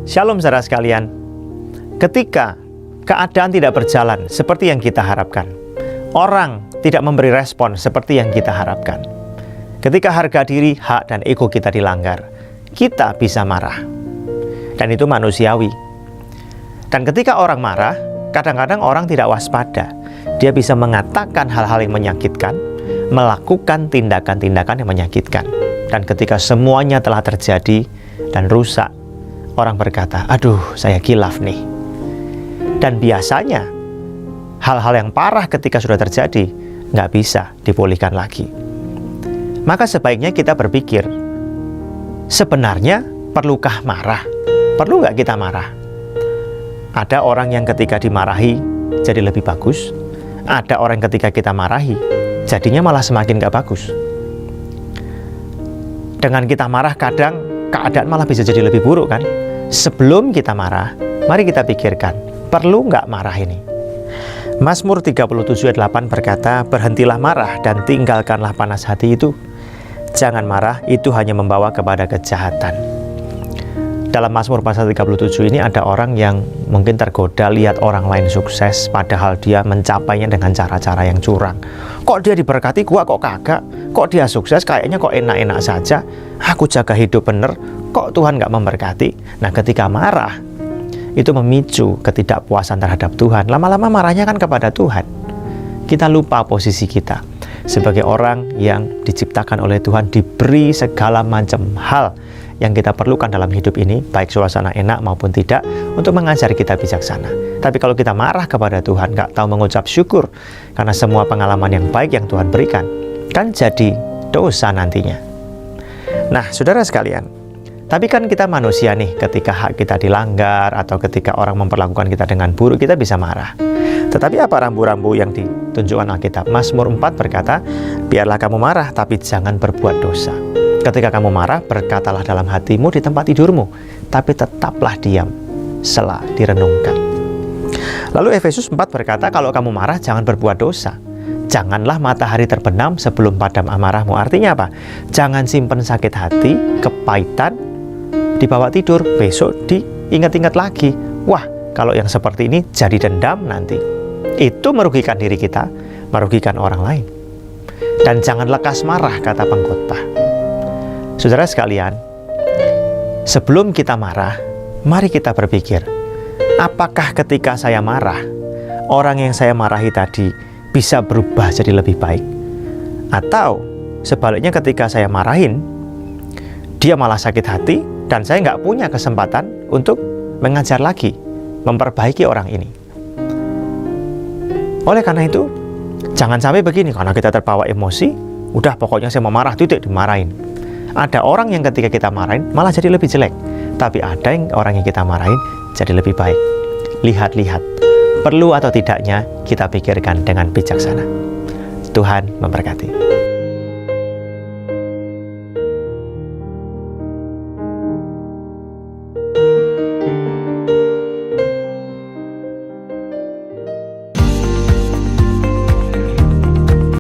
Shalom saudara sekalian. Ketika keadaan tidak berjalan seperti yang kita harapkan, orang tidak memberi respon seperti yang kita harapkan, ketika harga diri, hak, dan ego kita dilanggar, kita bisa marah. Dan itu manusiawi. Dan ketika orang marah, kadang-kadang orang tidak waspada. Dia bisa mengatakan hal-hal yang menyakitkan, melakukan tindakan-tindakan yang menyakitkan. Dan ketika semuanya telah terjadi dan rusak, orang berkata, aduh saya khilaf nih. Dan biasanya hal-hal yang parah ketika sudah terjadi nggak bisa dipulihkan lagi. Maka sebaiknya kita berpikir, sebenarnya perlukah marah? Perlu nggak kita marah? Ada orang yang ketika dimarahi jadi lebih bagus. Ada orang ketika kita marahi jadinya malah semakin nggak bagus. Dengan kita marah kadang keadaan malah bisa jadi lebih buruk kan? Sebelum kita marah, mari kita pikirkan, perlu nggak marah ini? Mazmur 37:8 berkata, berhentilah marah dan tinggalkanlah panas hati itu. Jangan marah, itu hanya membawa kepada kejahatan. Dalam Mazmur pasal 37 ini ada orang yang mungkin tergoda lihat orang lain sukses, padahal dia mencapainya dengan cara-cara yang curang. Kok dia diberkati, gua kok kagak? Kok dia sukses, kayaknya kok enak-enak saja? Aku jaga hidup bener, kok Tuhan gak memberkati? Nah, ketika marah, itu memicu ketidakpuasan terhadap Tuhan. Lama-lama marahnya kan kepada Tuhan. Kita lupa posisi kita sebagai orang yang diciptakan oleh Tuhan, diberi segala macam hal yang kita perlukan dalam hidup ini, baik suasana enak maupun tidak, untuk mengajari kita bijaksana. Tapi kalau kita marah kepada Tuhan, gak tahu mengucap syukur karena semua pengalaman yang baik yang Tuhan berikan, kan jadi dosa nantinya. Nah, saudara sekalian, tapi kan kita manusia nih, ketika hak kita dilanggar atau ketika orang memperlakukan kita dengan buruk, kita bisa marah. Tetapi apa rambu-rambu yang ditunjukkan Alkitab? Mazmur 4 berkata, biarlah kamu marah, tapi jangan berbuat dosa. Ketika kamu marah, berkatalah dalam hatimu di tempat tidurmu, tapi tetaplah diam, selah direnungkan. Lalu Efesus 4 berkata, kalau kamu marah, jangan berbuat dosa. Janganlah matahari terbenam sebelum padam amarahmu. Artinya apa? Jangan simpen sakit hati, kepahitan, dibawa tidur, besok diingat-ingat lagi. Wah, kalau yang seperti ini jadi dendam nanti. Itu merugikan diri kita, merugikan orang lain. Dan jangan lekas marah, kata pengkhotbah. Saudara sekalian, sebelum kita marah, mari kita berpikir, apakah ketika saya marah, orang yang saya marahi tadi bisa berubah jadi lebih baik? Atau sebaliknya ketika saya marahin, dia malah sakit hati, dan saya nggak punya kesempatan untuk mengajar lagi, memperbaiki orang ini. Oleh karena itu, jangan sampai begini, karena kita terbawa emosi, udah pokoknya saya mau marah, titik, dimarahin. Ada orang yang ketika kita marahin malah jadi lebih jelek. Tapi ada yang orang yang kita marahin jadi lebih baik. Lihat-lihat, perlu atau tidaknya kita pikirkan dengan bijaksana. Tuhan memberkati.